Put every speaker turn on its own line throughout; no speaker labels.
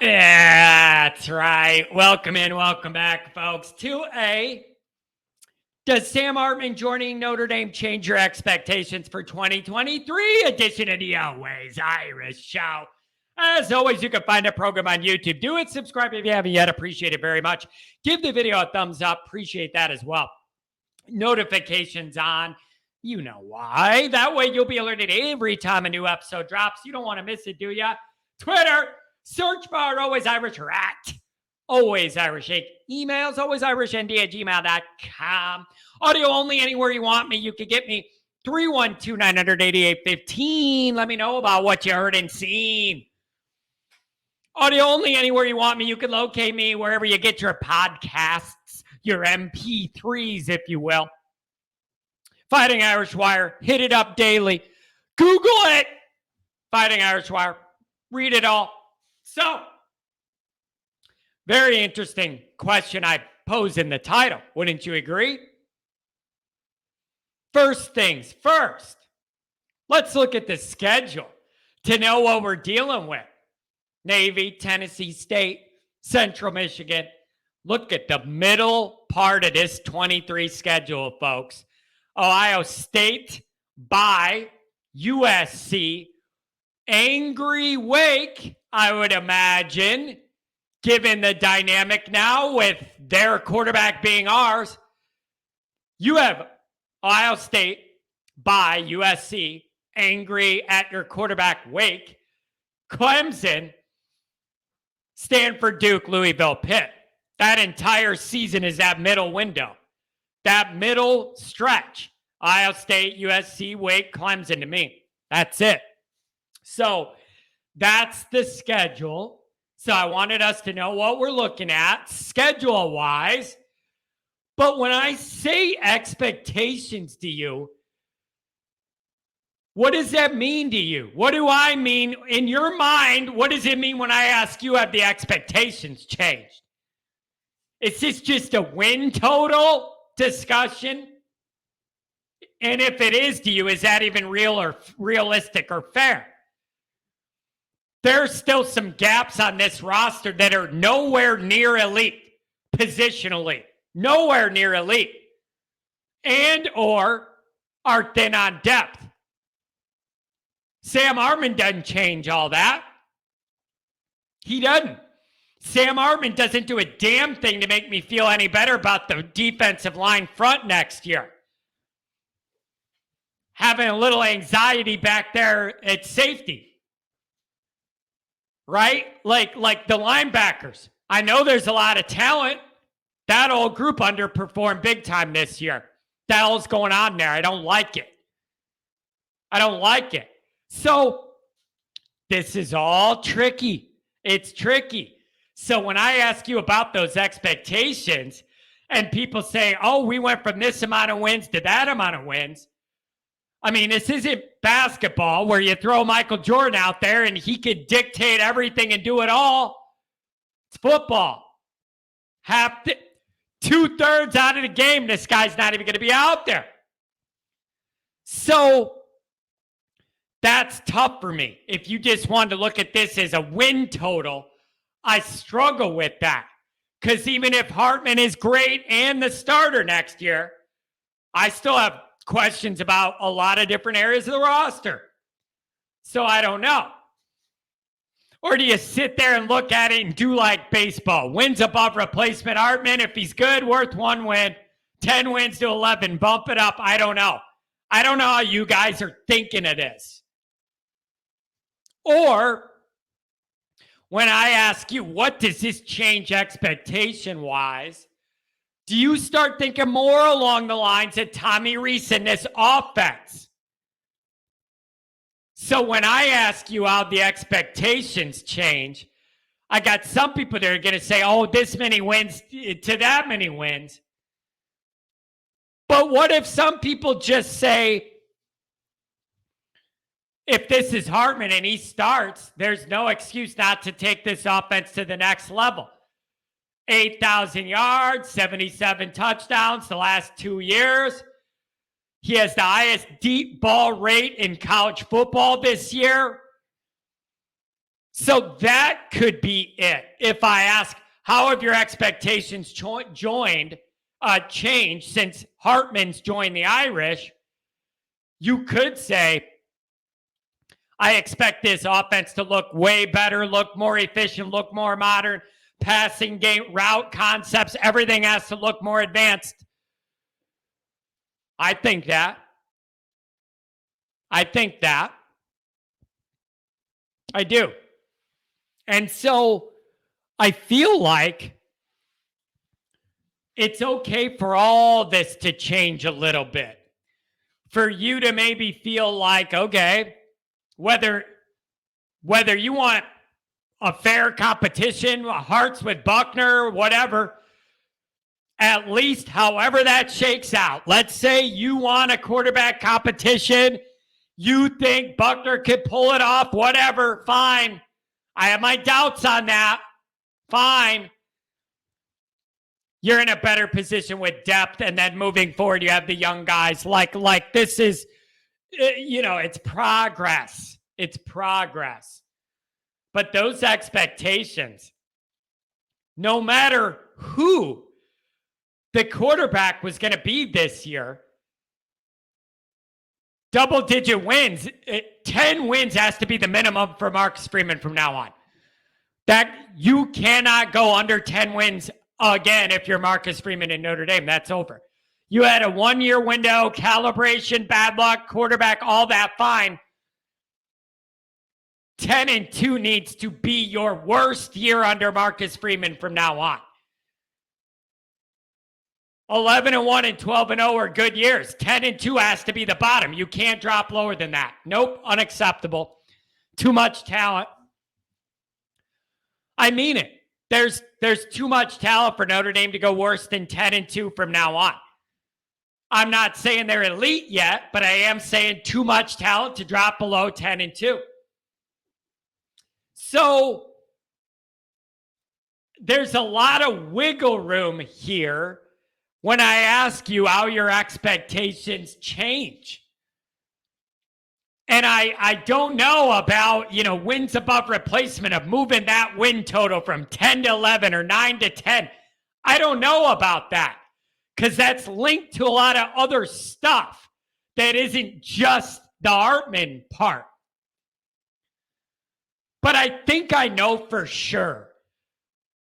That's right. Welcome in, welcome back, folks, to Does Sam Hartman joining Notre Dame change your expectations for 2023 edition of the Always Irish Show? As always, you can find a program on YouTube. Do it. Subscribe if you haven't yet. Appreciate it very much. Give the video a thumbs up. Appreciate that as well. Notifications on. You know why. That way you'll be alerted every time a new episode drops. You don't want to miss it, do ya? Twitter. Search bar, Always Irish, or at Always Irish. Emails, alwaysirishnd@gmail.com. Audio only anywhere you want me. You can get me 312-900-8815. Let me know about what you heard and seen. Audio only anywhere you want me. You can locate me wherever you get your podcasts, your MP3s, if you will. Fighting Irish Wire. Hit it up daily. Google it. Fighting Irish Wire. Read it all. So, very interesting question I pose in the title. Wouldn't you agree? First things first, let's look at the schedule to know what we're dealing with. Navy, Tennessee State, Central Michigan. Look at the middle part of this 23 schedule, folks. Ohio State by USC. Angry Wake, I would imagine, given the dynamic now with their quarterback being ours. You have Ohio State by USC, angry at your quarterback Wake. Clemson, Stanford, Duke, Louisville, Pitt. That entire season is that middle window. That middle stretch. Ohio State, USC, Wake, Clemson to me. That's it. So that's the schedule. So I wanted us to know what we're looking at schedule-wise. But when I say expectations to you, what does that mean to you? What do I mean? In your mind, what does it mean when I ask you, have the expectations changed? Is this just a win total discussion? And if it is to you, is that even real or realistic or fair? There's still some gaps on this roster that are nowhere near elite positionally. Nowhere near elite. And or are thin on depth. Sam Hartman doesn't change all that. He doesn't. Sam Hartman doesn't do a damn thing to make me feel any better about the defensive line front next year. Having a little anxiety back there at safety. Right? Like the linebackers. I know there's a lot of talent. That old group underperformed big time this year. The hell's going on there? I don't like it. I don't like it. So this is all tricky. It's tricky. So when I ask you about those expectations and people say, oh, we went from this amount of wins to that amount of wins. I mean, this isn't basketball where you throw Michael Jordan out there and he could dictate everything and do it all. It's football. 2/3 out of the game, this guy's not even going to be out there. So that's tough for me. If you just wanted to look at this as a win total, I struggle with that. Because even if Hartman is great and the starter next year, I still have questions about a lot of different areas of the roster. So I don't know. Or do you sit there and look at it and do like baseball? Wins above replacement Hartman. If he's good, worth 1 win. 10 wins to 11. Bump it up. I don't know. I don't know how you guys are thinking of this. Or when I ask you, what does this change expectation-wise? Do you start thinking more along the lines of Tommy Rees and this offense? So when I ask you how the expectations change, I got some people that are going to say, oh, this many wins to that many wins. But what if some people just say, if this is Hartman and he starts, there's no excuse not to take this offense to the next level. 8,000 yards, 77 touchdowns the last 2 years. He has the highest deep ball rate in college football this year. So that could be it. If I ask, how have your expectations changed since Hartman's joined the Irish? You could say, I expect this offense to look way better, look more efficient, look more modern, passing game, route concepts, everything has to look more advanced. I think that. I do. And so I feel like it's okay for all this to change a little bit. For you to maybe feel like, okay, whether you want a fair competition, Hearts with Buckner, whatever, at least however that shakes out. Let's say you want a quarterback competition. You think Buckner could pull it off, whatever, fine. I have my doubts on that. Fine. You're in a better position with depth, and then moving forward, you have the young guys. Like this is, it's progress. It's progress. But those expectations, no matter who the quarterback was going to be this year, double-digit wins, 10 wins has to be the minimum for Marcus Freeman from now on. That you cannot go under 10 wins again if you're Marcus Freeman in Notre Dame. That's over. You had a one-year window, calibration, bad luck, quarterback, all that, fine. 10-2 needs to be your worst year under Marcus Freeman from now on. 11-1 and 12-0 are good years. 10-2 has to be the bottom. You can't drop lower than that. Nope, unacceptable. Too much talent. I mean it. There's too much talent for Notre Dame to go worse than 10-2 from now on. I'm not saying they're elite yet, but I am saying too much talent to drop below 10-2. So there's a lot of wiggle room here when I ask you how your expectations change. And I don't know about, wins above replacement, of moving that win total from 10 to 11 or 9 to 10. I don't know about that because that's linked to a lot of other stuff that isn't just the Hartman part. But I think I know for sure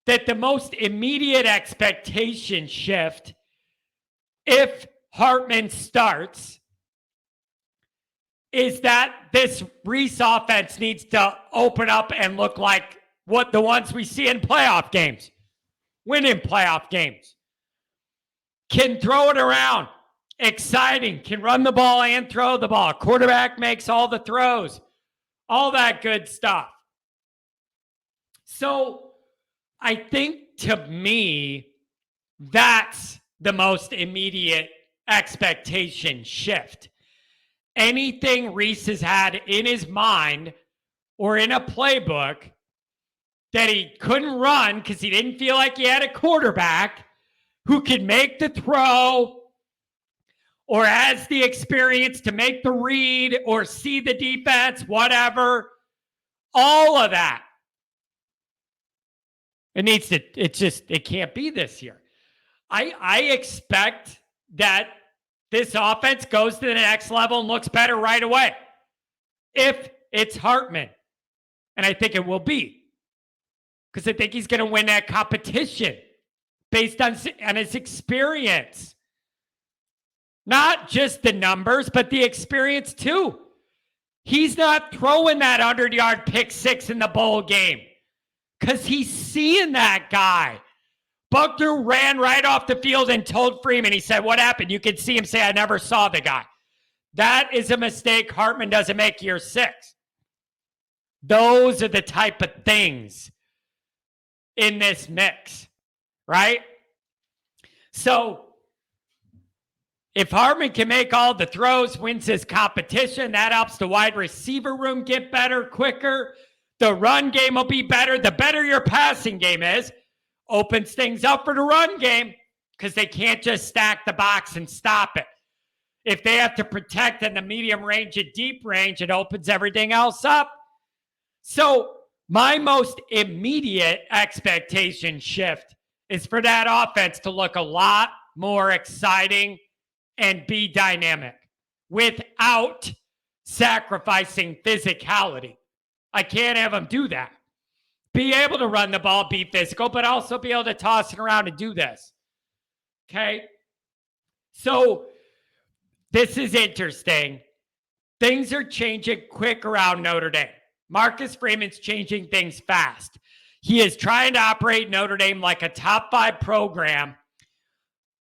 that the most immediate expectation shift, if Hartman starts, is that this Reese offense needs to open up and look like what the ones we see in playoff games, winning playoff games. Can throw it around, exciting, can run the ball and throw the ball. Quarterback makes all the throws, all that good stuff. So I think to me, that's the most immediate expectation shift. Anything Reese has had in his mind or in a playbook that he couldn't run because he didn't feel like he had a quarterback who could make the throw or has the experience to make the read or see the defense, whatever, all of that. It can't be this year. I expect that this offense goes to the next level and looks better right away. If it's Hartman. And I think it will be. Because I think he's going to win that competition based on his experience. Not just the numbers, but the experience too. He's not throwing that 100-yard pick six in the bowl game. Because he's seeing that guy. Buckner ran right off the field and told Freeman, he said, what happened? You could see him say, I never saw the guy. That is a mistake Hartman doesn't make year 6. Those are the type of things in this mix, right? So if Hartman can make all the throws, wins his competition, that helps the wide receiver room get better quicker. The run game will be better. The better your passing game is, opens things up for the run game because they can't just stack the box and stop it. If they have to protect in the medium range and deep range, it opens everything else up. So My most immediate expectation shift is for that offense to look a lot more exciting and be dynamic without sacrificing physicality. I can't have them do that. Be able to run the ball, be physical, but also be able to toss it around and do this. Okay? So this is interesting. Things are changing quick around Notre Dame. Marcus Freeman's changing things fast. He is trying to operate Notre Dame like a top 5 program,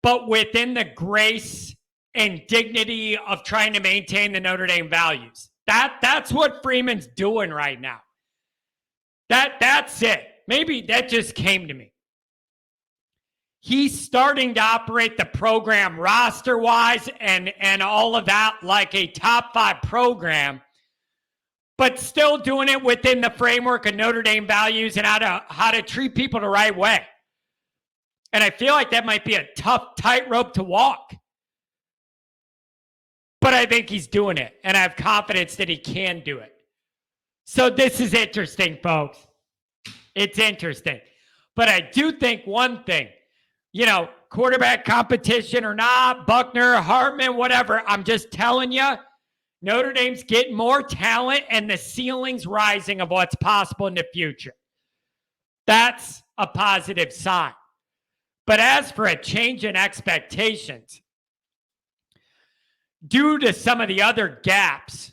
but within the grace and dignity of trying to maintain the Notre Dame values. That's what Freeman's doing right now. That's it. Maybe that just came to me. He's starting to operate the program roster-wise and all of that like a top 5 program, but still doing it within the framework of Notre Dame values and how to treat people the right way. And I feel like that might be a tough tightrope to walk. But I think he's doing it, and I have confidence that he can do it. So this is interesting, folks. It's interesting. But I do think one thing, quarterback competition or not, Buckner, Hartman, whatever, I'm just telling you, Notre Dame's getting more talent and the ceiling's rising of what's possible in the future. That's a positive sign. But as for a change in expectations, due to some of the other gaps,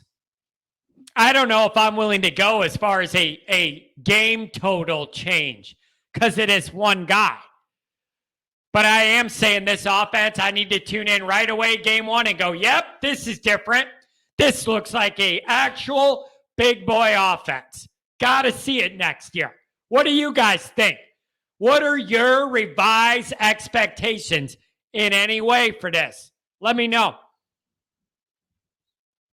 I don't know if I'm willing to go as far as a game total change because it is one guy. But I am saying this offense, I need to tune in right away game 1 and go, yep, this is different. This looks like a actual big boy offense. Got to see it next year. What do you guys think? What are your revised expectations in any way for this? Let me know.